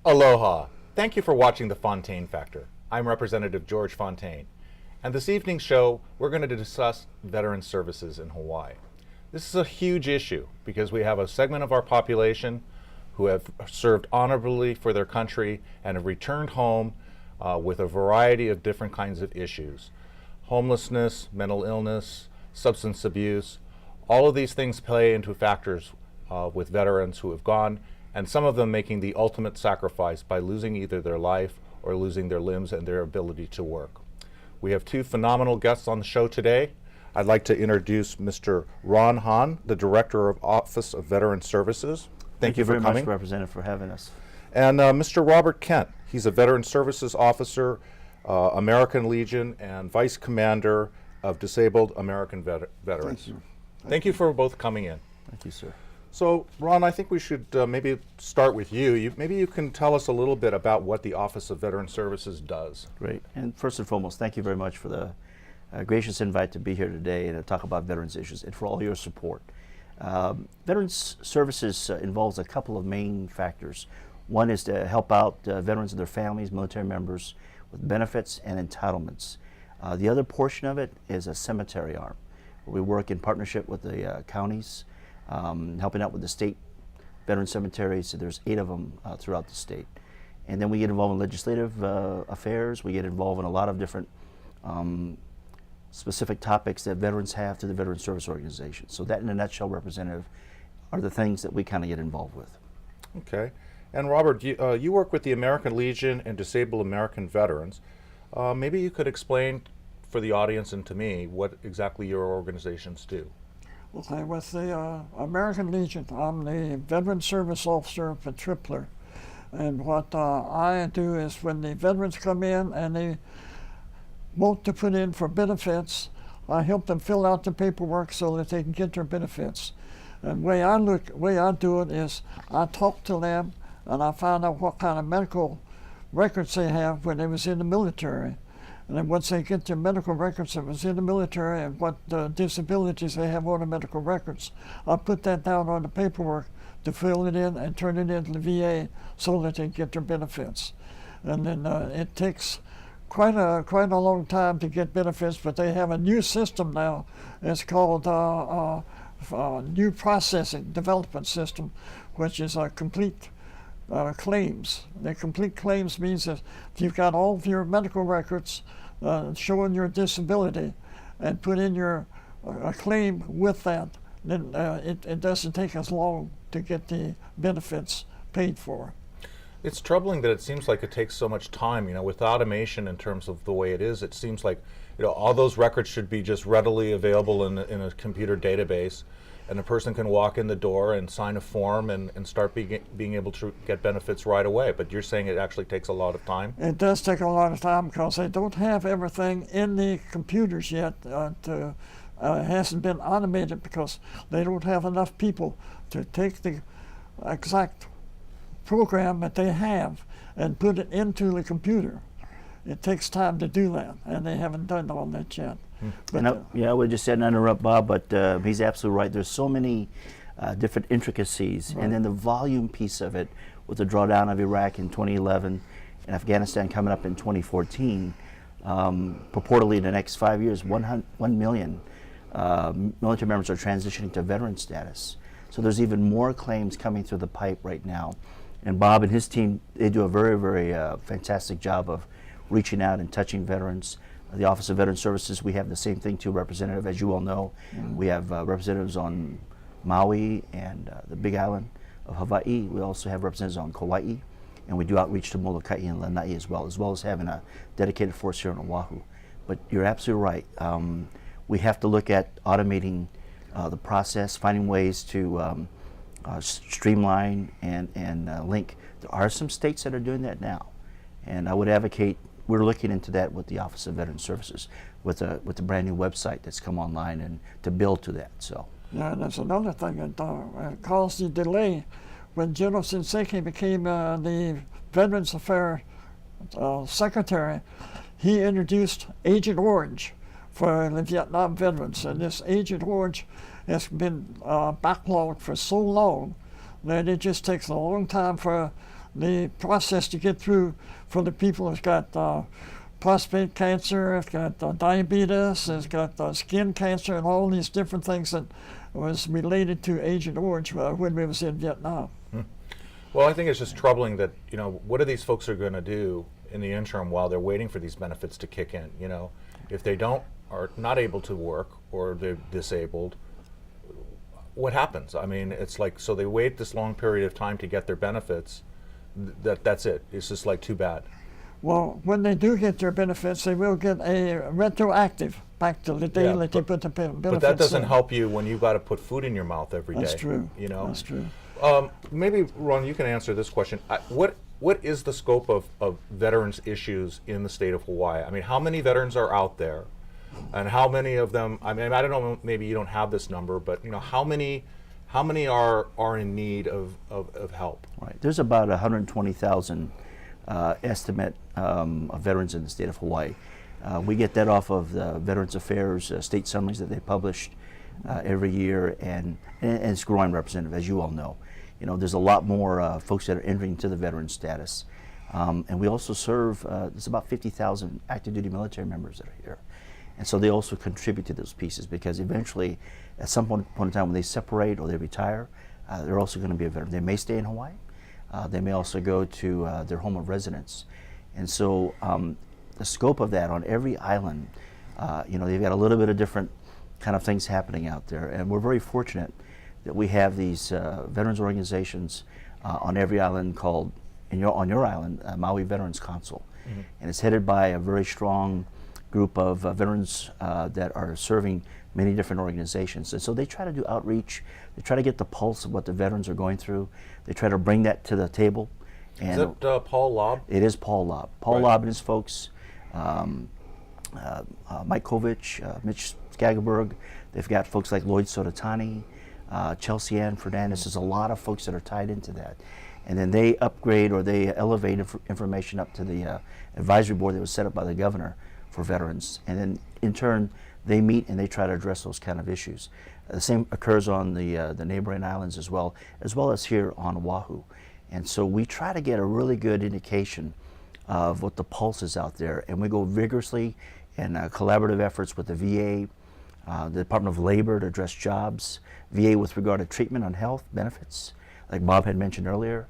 Aloha. Thank you for watching The Fontaine Factor. I'm Representative George Fontaine. And this evening's show, we're going to discuss veteran services in Hawaii. This is a huge issue because we have a segment of our population who have served honorably for their country and have returned home with a variety of different kinds of issues. Homelessness, mental illness, substance abuse, all of these things play into factors with veterans who have gone, and some of them making the ultimate sacrifice by losing either their life or losing their limbs and their ability to work. We have two phenomenal guests on the show today. I'd like to introduce Mr. Ron Hahn, the Director of Office of Veteran Services. Thank you for very coming. much, Representative, for having us. And Mr. Robert Kent. He's a Veteran Services Officer, American Legion, and Vice Commander of Disabled American Veterans. Thank you. Thank you for both coming in. Thank you, sir. So, Ron, I think we should maybe start with you. Maybe you can tell us a little bit about what the Office of Veteran Services does. Great. And first and foremost, thank you very much for the gracious invite to be here today and to talk about veterans issues and for all your support. Veterans Services involves a couple of main factors. One is to help out veterans and their families, military members, with benefits and entitlements. The other portion of it is a cemetery arm. We work in partnership with the counties, helping out with the state veteran cemeteries. So there's 8 of them throughout the state. And then we get involved in legislative affairs. We get involved in a lot of different specific topics that veterans have through the Veteran Service Organization. So that, in a nutshell, Representative, are the things that we kind of get involved with. Okay. And Robert, you work with the American Legion and Disabled American Veterans. Maybe you could explain for the audience and to me what exactly your organizations do. Okay, with the American Legion, I'm the Veteran Service Officer for Tripler. And what I do is when the veterans come in and they want to put in for benefits, I help them fill out the paperwork so that they can get their benefits. And the way I do it is I talk to them and I find out what kind of medical records they have when they was in the military. And then once they get their medical records that was in the military and what disabilities they have on the medical records, I put that down on the paperwork to fill it in and turn it into the VA so that they get their benefits. And then it takes quite a long time to get benefits, but they have a new system now. It's called New Processing Development System, which is a complete claims. The complete claims means that if you've got all of your medical records showing your disability and put in your claim with that, then it doesn't take as long to get the benefits paid for. It's troubling that it seems like it takes so much time, with automation in terms of the way it is. It seems like, all those records should be just readily available in a computer database, and a person can walk in the door and sign a form and start being able to get benefits right away. But you're saying it actually takes a lot of time? It does take a lot of time because they don't have everything in the computers yet. It hasn't been automated because they don't have enough people to take the exact program that they have and put it into the computer. It takes time to do that, and they haven't done all that yet. But, I would just say, not interrupt Bob, but he's absolutely right. There's so many different intricacies, right. And then the volume piece of it with the drawdown of Iraq in 2011 and Afghanistan coming up in 2014, purportedly in the next 5 years, 1 million military members are transitioning to veteran status. So there's even more claims coming through the pipe right now. And Bob and his team, they do a very, very fantastic job of reaching out and touching veterans. The Office of Veteran Services, we have the same thing too, Representative, as you all know. Mm-hmm. We have representatives on Maui and the Big Island of Hawaii. We also have representatives on Kauai, and we do outreach to Molokai and Lanai as well as having a dedicated force here on Oahu. But you're absolutely right. We have to look at automating the process, finding ways to streamline and link. There are some states that are doing that now, and I would advocate. We're looking into that with the Office of Veteran Services, with a brand new website that's come online and to build to that. So. Yeah, and there's another thing that caused the delay when General Shinseki became the Veterans Affairs Secretary. He introduced Agent Orange for the Vietnam veterans, and this Agent Orange has been backlogged for so long that it just takes a long time for the process to get through for the people who's got prostate cancer, has got diabetes, has got skin cancer, and all these different things that was related to Agent Orange when we was in Vietnam. Well, I think it's just troubling that, what are these folks are going to do in the interim while they're waiting for these benefits to kick in? If they are not able to work or they're disabled, what happens? I mean, it's like, so they wait this long period of time to get their benefits. That's it. It's just like too bad. Well, when they do get their benefits, they will get a retroactive back to the day that they put the benefits. But that doesn't help you when you've got to put food in your mouth every day. That's true. That's true. Maybe, Ron, you can answer this question. What is the scope of veterans issues in the state of Hawaii? I mean, how many veterans are out there? And how many of them, I mean, I don't know, maybe you don't have this number, but how many are in need of help? Right. There's about 120,000 estimate of veterans in the state of Hawaii. We get that off of the Veterans Affairs state summaries that they published every year, and it's growing, Representative, as you all know. There's a lot more folks that are entering into the veteran status. And we also serve, there's about 50,000 active duty military members that are here. And so they also contribute to those pieces, because eventually, at some point in time when they separate or they retire, they're also going to be a veteran. They may stay in Hawaii. They may also go to their home of residence. And so the scope of that on every island, they've got a little bit of different kind of things happening out there. And we're very fortunate that we have these veterans organizations on every island called, on your island, Maui Veterans Council. Mm-hmm. And it's headed by a very strong group of veterans that are serving many different organizations. And so they try to do outreach. They try to get the pulse of what the veterans are going through. They try to bring that to the table. And is it Paul Lobb? It is Paul Lobb. Paul Lobb and his folks, Mike Kovich, Mitch Skagerberg. They've got folks like Lloyd Sotatani, Chelsea Ann Fernandez. There's a lot of folks that are tied into that. And then they upgrade or they elevate information up to the advisory board that was set up by the governor for veterans. And then in turn, they meet and they try to address those kind of issues. The same occurs on the neighboring islands as well as here on Oahu. And so we try to get a really good indication of what the pulse is out there. And we go vigorously in collaborative efforts with the VA, the Department of Labor to address jobs, VA with regard to treatment on health benefits, like Bob had mentioned earlier.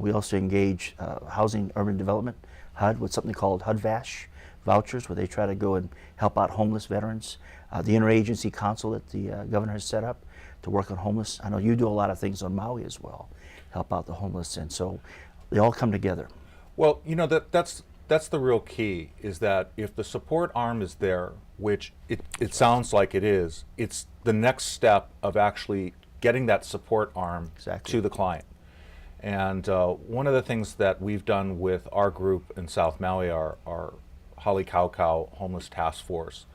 We also engage Housing Urban Development, HUD, with something called HUD-VASH vouchers, where they try to go and help out homeless veterans. The interagency council that the governor has set up to work on homeless. I know you do a lot of things on Maui as well, help out the homeless, and so they all come together. Well, that's the real key, is that if the support arm is there, which it sounds like it is, it's the next step of actually getting that support arm to the client. And one of the things that we've done with our group in South Maui, our Halikaukau Homeless Task Force,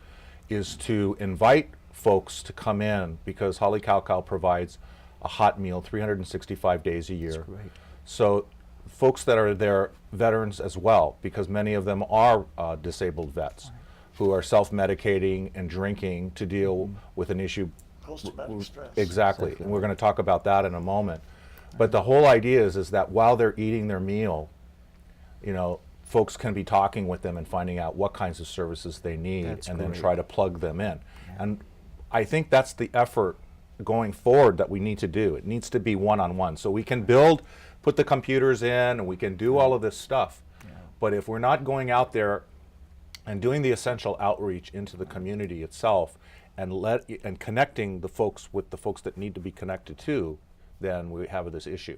is to invite folks to come in, because Halikaukau provides a hot meal 365 days a year. That's great. So folks that are there, veterans as well, because many of them are disabled vets who are self-medicating and drinking to deal with an issue. Post-traumatic stress. Exactly, and we're going to talk about that in a moment. But the whole idea is that while they're eating their meal, folks can be talking with them and finding out what kinds of services they need. That's and great. Then try to plug them in. Yeah. And I think that's the effort going forward that we need to do. It needs to be one-on-one. So we can put the computers in, and we can do all of this stuff. Yeah. But if we're not going out there and doing the essential outreach into the community itself and connecting the folks with the folks that need to be connected to, then we have this issue.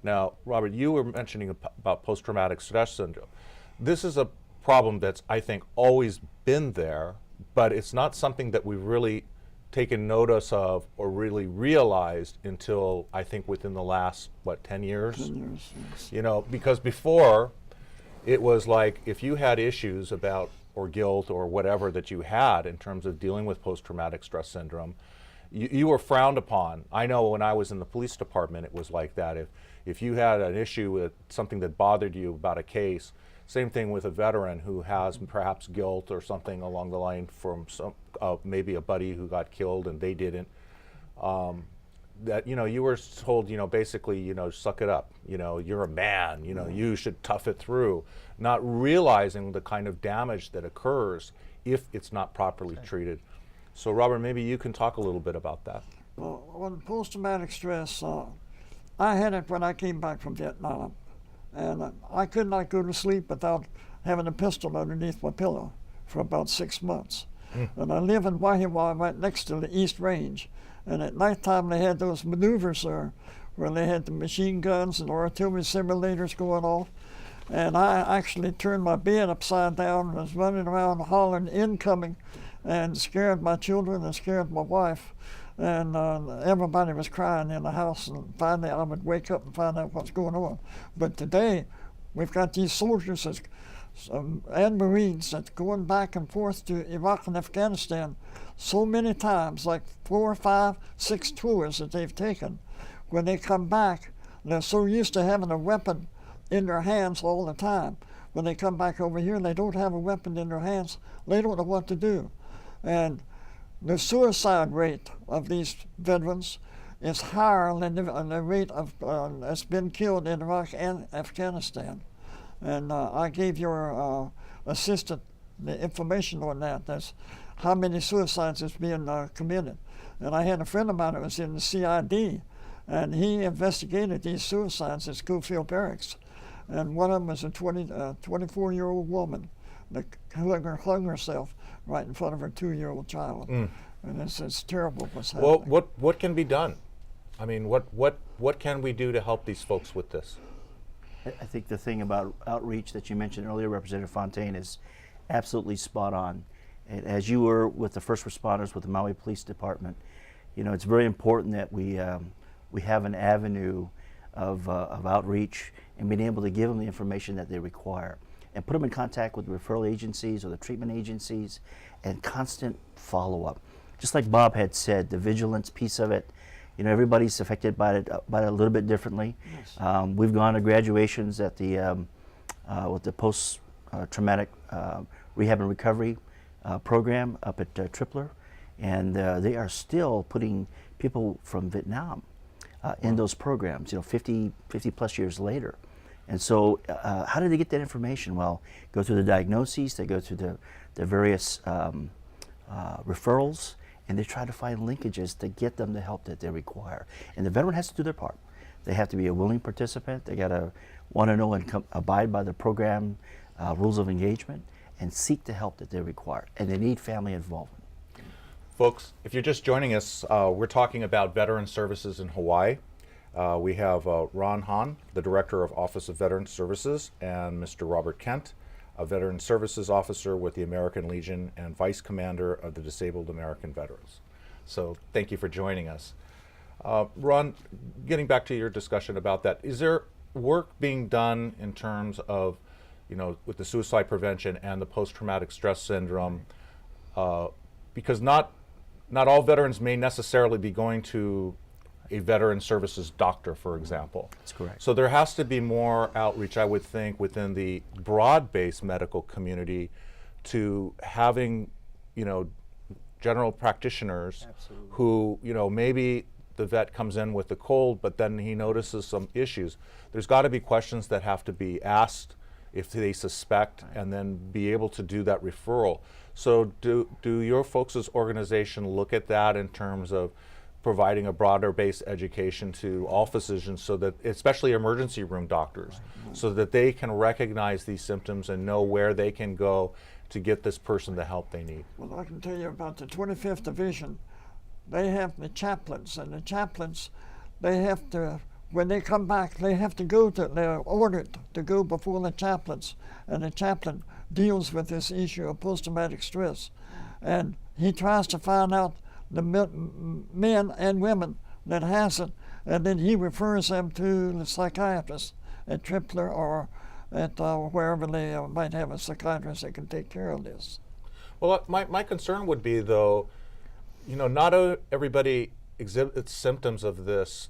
Now, Robert, you were mentioning about post-traumatic stress syndrome. This is a problem that's, I think, always been there, but it's not something that we've really taken notice of or really realized until, I think, within the last, 10 years? 10 years, yes. Because before, it was like if you had issues about, or guilt or whatever that you had in terms of dealing with post-traumatic stress syndrome, you were frowned upon. I know when I was in the police department, it was like that. If you had an issue with something that bothered you about a case, same thing with a veteran who has perhaps guilt or something along the line from maybe a buddy who got killed and they didn't. that you were told basically suck it up, you're a man, you should tough it through, not realizing the kind of damage that occurs if it's not properly treated. So Robert, maybe you can talk a little bit about that. Well, on post-traumatic stress, I had it when I came back from Vietnam, and I could not go to sleep without having a pistol underneath my pillow for about 6 months. And I live in Wahiawa, right next to the East Range, and at nighttime they had those maneuvers there where they had the machine guns and artillery simulators going off, and I actually turned my bed upside down and was running around hollering incoming and scared my children and scared my wife. And everybody was crying in the house, and finally I would wake up and find out what's going on. But today, we've got these soldiers and Marines that's going back and forth to Iraq and Afghanistan so many times, like 4, 5, 6 tours that they've taken. When they come back, they're so used to having a weapon in their hands all the time. When they come back over here, they don't have a weapon in their hands. They don't know what to do. And the suicide rate of these veterans is higher than the rate of that's been killed in Iraq and Afghanistan. And I gave your assistant the information on that. That's how many suicides is being committed. And I had a friend of mine that was in the CID, and he investigated these suicides at Schofield Barracks. And one of them was a 24-year-old woman that hung herself right in front of her 2-year-old child. And it's terrible what's happening. Well, what can be done? I mean, what can we do to help these folks with this? I think the thing about outreach that you mentioned earlier, Representative Fontaine, is absolutely spot on. And as you were with the first responders with the Maui Police Department, it's very important that we have an avenue of outreach and being able to give them the information that they require and put them in contact with the referral agencies or the treatment agencies, and constant follow-up. Just like Bob had said, the vigilance piece of it, everybody's affected by it a little bit differently. Yes. We've gone to graduations at the with the post-traumatic rehab and recovery program up at Tripler, and they are still putting people from Vietnam in those programs, 50 plus years later. And so how did they get that information? Well, go through the diagnoses, they go through the various referrals, and they try to find linkages to get them the help that they require. And the veteran has to do their part. They have to be a willing participant. They got to want to know and abide by the program rules of engagement and seek the help that they require. And they need family involvement. Folks, if you're just joining us, we're talking about veteran services in Hawaii. We have Ron Hahn, the Director of Office of Veteran Services, and Mr. Robert Kent, a Veteran Services Officer with the American Legion and Vice Commander of the Disabled American Veterans. So thank you for joining us. Ron, getting back to your discussion about that, is there work being done in terms of, with the suicide prevention and the post-traumatic stress syndrome? Because not all veterans may necessarily be going to a veteran services doctor, for example. That's correct. So there has to be more outreach, I would think, within the broad-based medical community to having, general practitioners. Absolutely. Who, maybe the vet comes in with a cold, but then he notices some issues. There's got to be questions that have to be asked if they suspect, and then be able to do that referral. So do your folks' organization look at that in terms of providing a broader based education to all physicians, so that, especially emergency room doctors, so that they can recognize these symptoms and know where they can go to get this person the help they need? Well, I can tell you about the 25th Division. They have the chaplains, and the chaplains, they have to, when they come back, they have to go to, they're ordered to go before the chaplains, and the chaplain deals with this issue of post-traumatic stress. And he tries to find out the men and women that has it, and then he refers them to the psychiatrist at Tripler or at wherever they might have a psychiatrist that can take care of this. Well, my concern would be, though, not everybody exhibits symptoms of this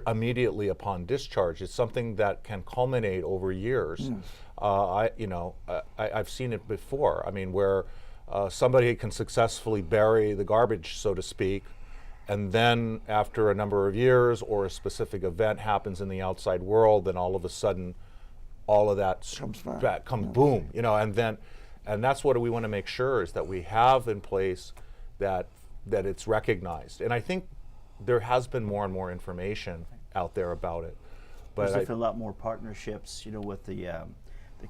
immediately upon discharge. It's something that can culminate over years. Yes. I've seen it before. I mean, where somebody can successfully bury the garbage, so to speak, and then after a number of years or a specific event happens in the outside world, then all of a sudden all of that comes boom, and that's what we want to make sure is that we have in place that it's recognized. And I think there has been more and more information out there about it. But there's a lot more partnerships, with the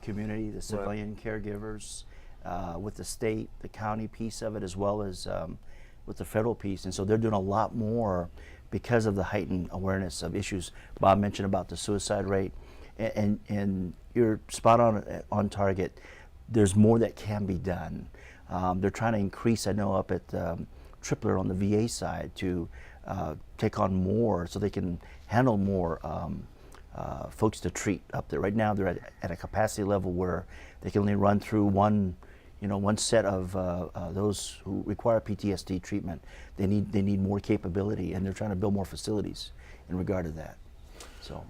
community, the civilian caregivers, with the state, the county piece of it, as well as with the federal piece. And so they're doing a lot more because of the heightened awareness of issues. Bob mentioned about the suicide rate, and you're spot on target. There's more that can be done. They're trying to increase, I know, up at Tripler on the VA side to take on more so they can handle more folks to treat up there. Right now they're at a capacity level where they can only run through one set of those who require PTSD treatment. They need more capability, and they're trying to build more facilities in regard to that. So,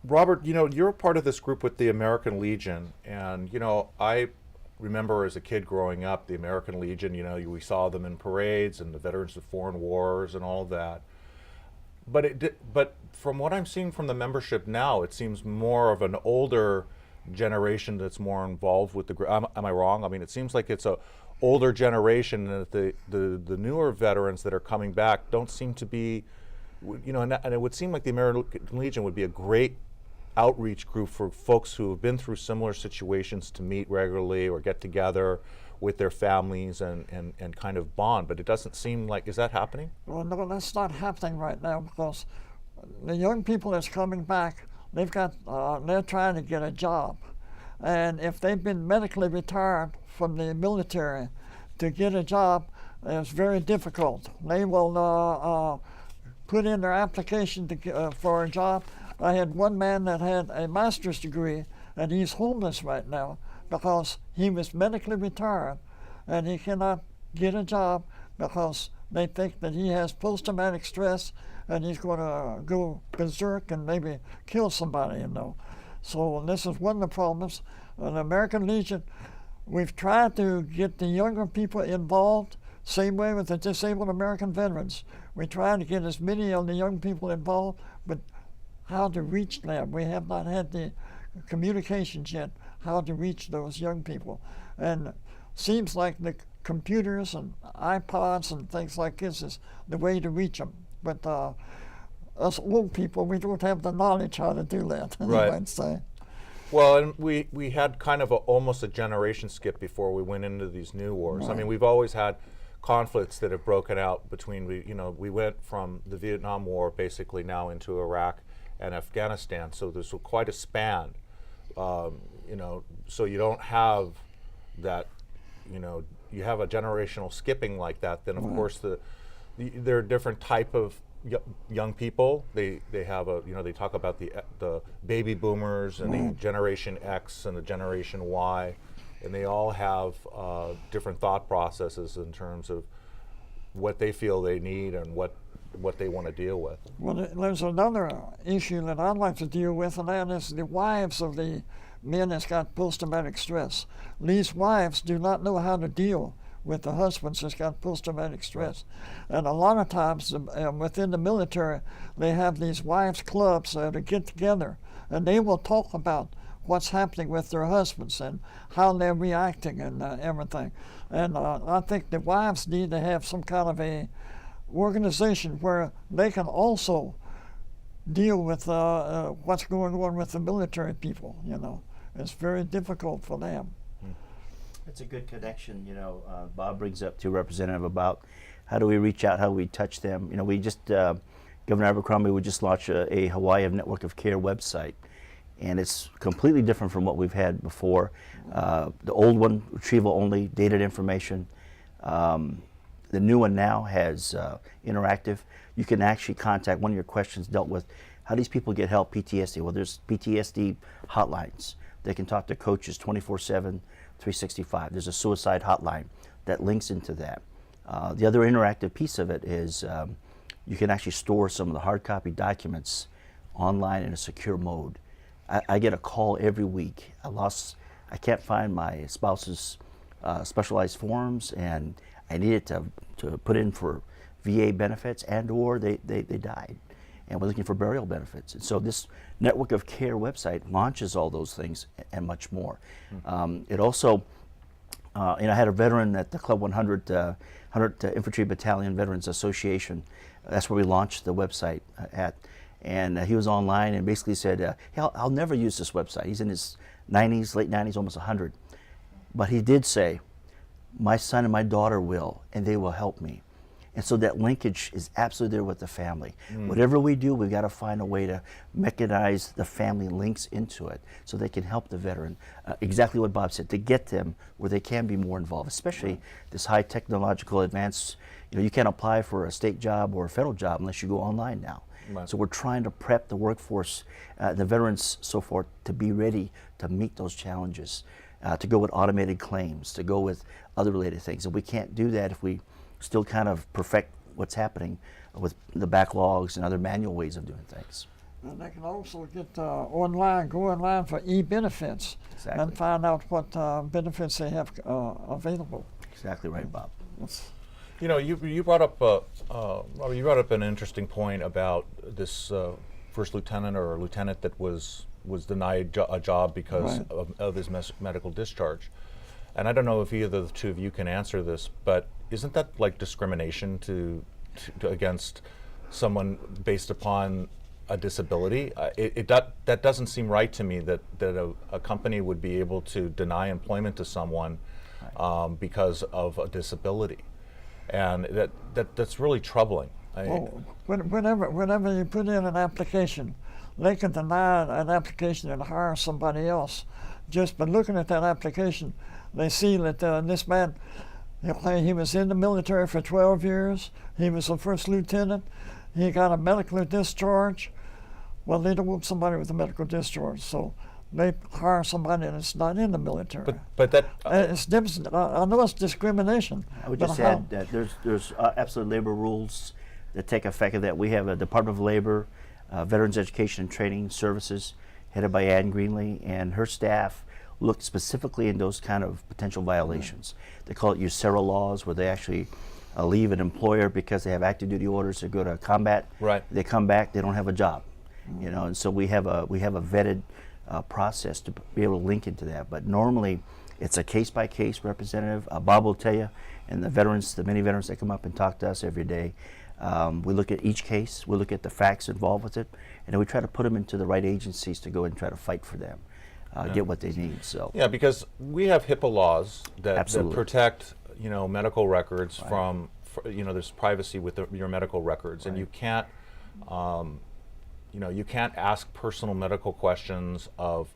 Robert, you're a part of this group with the American Legion, and I remember as a kid growing up, the American Legion. We saw them in parades and the Veterans of Foreign Wars and all of that. But from what I'm seeing from the membership now, it seems more of an older generation that's more involved with the group. Am I wrong? I mean, it seems like it's a older generation, and that the newer veterans that are coming back don't seem to be, and it would seem like the American Legion would be a great outreach group for folks who have been through similar situations to meet regularly or get together with their families and kind of bond. But it doesn't seem like, is that happening? Well, no, that's not happening right now, because the young people that's coming back, they're trying to get a job. And if they've been medically retired from the military, to get a job is very difficult. They will put in their application for a job. I had one man that had a master's degree, and he's homeless right now because he was medically retired, and he cannot get a job because they think that he has post-traumatic stress and he's going to go berserk and maybe kill somebody, So this is one of the problems. The American Legion, we've tried to get the younger people involved, same way with the disabled American veterans. We try to get as many of the young people involved, but how to reach them. We have not had the communications yet, how to reach those young people. And seems like the computers and iPods and things like this is the way to reach them. But us old people, we don't have the knowledge how to do that, right. I'd say. Well, and we had kind of almost a generation skip before we went into these new wars. Right. I mean, we've always had conflicts that have broken out between, we went from the Vietnam War basically now into Iraq and Afghanistan, so there's quite a span, so you don't have that, you have a generational skipping like that, then of course there are different type of young people. They have they talk about the baby boomers and the Generation X and the Generation Y, and they all have different thought processes in terms of what they feel they need and what they want to deal with. Well, there's another issue that I'd like to deal with, and that is the wives of the men that's got post-traumatic stress. These wives do not know how to deal with the husbands that's got post-traumatic stress. And a lot of times within the military, they have these wives clubs that get together, and they will talk about what's happening with their husbands and how they're reacting and everything. And I think the wives need to have some kind of a organization where they can also deal with what's going on with the military people. It's very difficult for them. It's a good connection. Bob brings up to Representative about how do we reach out, how do we touch them. We just Governor Abercrombie would just launch a Hawaii of Network of Care website, and it's completely different from what we've had before. The old one, retrieval only, dated information. The new one now has interactive. You can actually contact, one of your questions dealt with how these people get help, PTSD. Well, there's PTSD hotlines. They can talk to coaches 24/7, 365. There's a suicide hotline that links into that. The other interactive piece of it is you can actually store some of the hard copy documents online in a secure mode. I get a call every week. I can't find my spouse's specialized forms, and I needed to put in for VA benefits and or they died. And we're looking for burial benefits. And so this network of care website launches all those things and much more. It also, I had a veteran at the Club 100, 100 Infantry Battalion Veterans Association. That's where we launched the website at. And he was online and basically said, hey, I'll never use this website. He's in his 90s, late 90s, almost 100. But he did say, my son and my daughter will, and they will help me. And so that linkage is absolutely there with the family. Whatever we do, we've got to find a way to mechanize the family links into it so they can help the veteran. Exactly what Bob said, to get them where they can be more involved, especially this high technological advance. You can't apply for a state job or a federal job unless you go online now. Right. So we're trying to prep the workforce, the veterans, so forth, to be ready to meet those challenges, to go with automated claims, to go with other related things. And we can't do that if we still kind of perfect what's happening with the backlogs and other manual ways of doing things. And they can also get go online for e-benefits and find out what benefits they have available. Exactly right, Bob. You brought up you brought up an interesting point about this first lieutenant or lieutenant that was denied a job because of his medical discharge. And I don't know if either of the two of you can answer this, but isn't that like discrimination to against someone based upon a disability? That doesn't seem right to me that a company would be able to deny employment to someone because of a disability, and that's really troubling. Whenever you put in an application, they can deny an application and hire somebody else just by looking at that application. They see that this man, he was in the military for 12 years. He was a first lieutenant. He got a medical discharge. Well, they don't want somebody with a medical discharge, so they hire somebody that's not in the military. But that it's I know it's discrimination. I would just add that there's absolute labor rules that take effect of that. We have a Department of Labor, Veterans Education and Training Services, headed by Ann Greenlee, and her staff look specifically in those kind of potential violations. They call it USERRA laws, where they actually leave an employer because they have active duty orders to go to combat. Right. They come back, they don't have a job, and so we have a vetted process to be able to link into that. But normally, it's a case-by-case representative. Bob will tell you, and the many veterans that come up and talk to us every day, we look at each case, we look at the facts involved with it, and then we try to put them into the right agencies to go and try to fight for them. Get what they need. So because we have HIPAA laws that protect medical records from there's privacy with your medical records, and you can't you can't ask personal medical questions of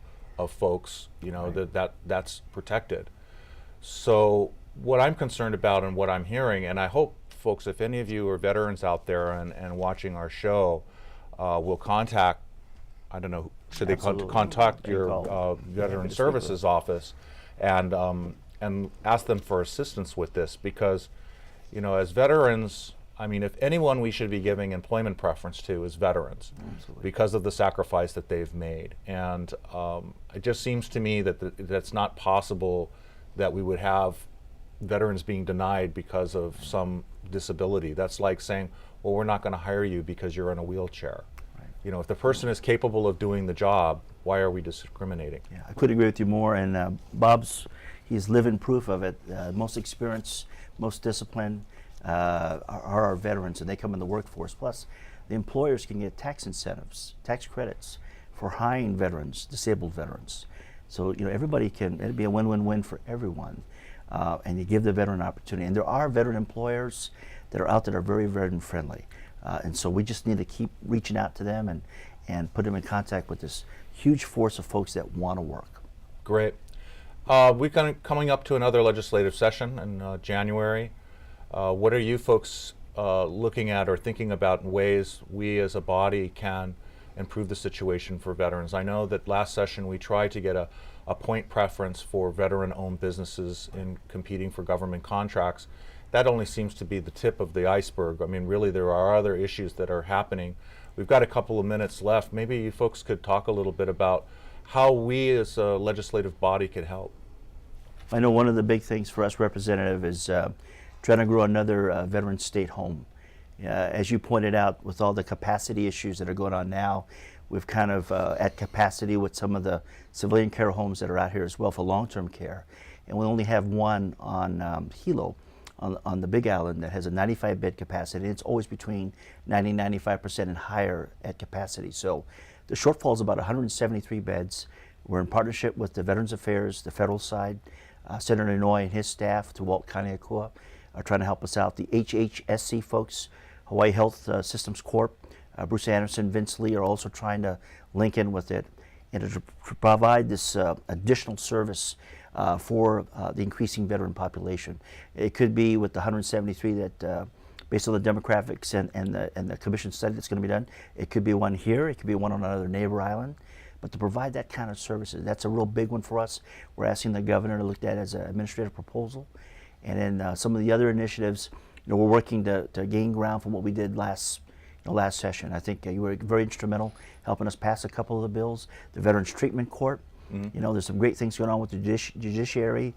folks that's protected. So what I'm concerned about and what I'm hearing, and I hope folks, if any of you are veterans out there and watching our show, will contact, I don't know, should they contact your Veteran Services office and ask them for assistance with this? Because, as veterans, I mean, if anyone we should be giving employment preference to is veterans, because of the sacrifice that they've made. And it just seems to me that that's not possible that we would have veterans being denied because of some disability. That's like saying, well, we're not going to hire you because you're in a wheelchair. If the person is capable of doing the job, why are we discriminating? Yeah, I couldn't agree with you more. And he's living proof of it. Most experienced, most disciplined are our veterans, and they come in the workforce. Plus, the employers can get tax incentives, tax credits for hiring veterans, disabled veterans. So everybody it'd be a win-win-win for everyone. And you give the veteran an opportunity. And there are veteran employers that are out there that are very veteran friendly. And so we just need to keep reaching out to them and put them in contact with this huge force of folks that want to work. Great. We're coming up to another legislative session in January. What are you folks looking at or thinking about in ways we as a body can improve the situation for veterans? I know that last session we tried to get a point preference for veteran-owned businesses in competing for government contracts. That only seems to be the tip of the iceberg. I mean, really, there are other issues that are happening. We've got a couple of minutes left. Maybe you folks could talk a little bit about how we as a legislative body could help. I know one of the big things for us, Representative, is trying to grow another veteran state home. As you pointed out, with all the capacity issues that are going on now, we've kind of at capacity with some of the civilian care homes that are out here as well for long-term care. And we only have one on Hilo, on the Big Island, that has a 95-bed capacity. It's always between 90-95% and higher at capacity. So the shortfall is about 173 beds. We're in partnership with the Veterans Affairs, the federal side. Senator Inouye and his staff, to Walt Kaneakua, are trying to help us out. The HHSC folks, Hawaii Health Systems Corp., Bruce Anderson, Vince Lee are also trying to link in with it and to provide this additional service for the increasing veteran population. It could be with the 173 that, based on the demographics and the commission study that's going to be done, it could be one here, it could be one on another neighbor island. But to provide that kind of services, that's a real big one for us. We're asking the governor to look at it as an administrative proposal. And then some of the other initiatives, we're working to gain ground from what we did last session. I think you were very instrumental helping us pass a couple of the bills. The Veterans Treatment Court, there's some great things going on with the judiciary.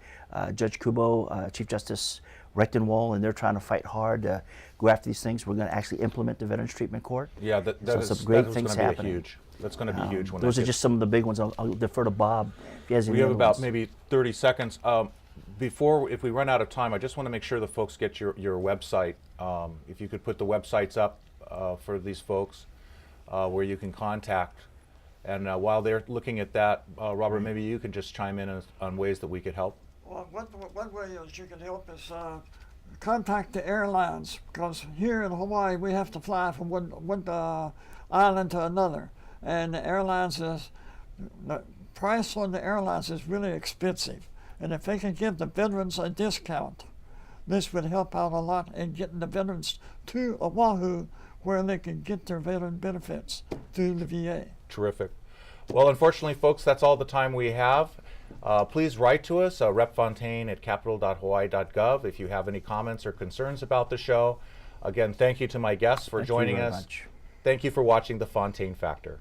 Judge Kubo, Chief Justice Rechtenwald, and they're trying to fight hard to go after these things. We're going to actually implement the Veterans Treatment Court. Yeah, some great things happening. That's going to be huge. When those are just some of the big ones. I'll defer to Bob. If he has any we have other about ones. maybe 30 seconds. If we run out of time, I just want to make sure the folks get your website. If you could put the websites up for these folks where you can contact. And while they're looking at that, Robert, maybe you can just chime in on ways that we could help. Well, one way is you can help is contact the airlines, because here in Hawaii we have to fly from one island to another, and the price on the airlines is really expensive. And if they can give the veterans a discount, this would help out a lot in getting the veterans to Oahu, where they can get their veteran benefits through the VA. Terrific. Well, unfortunately, folks, that's all the time we have. Please write to us, repfontaine@capital.hawaii.gov, if you have any comments or concerns about the show. Again, thank you to my guests for joining us. Much. Thank you for watching The Fontaine Factor.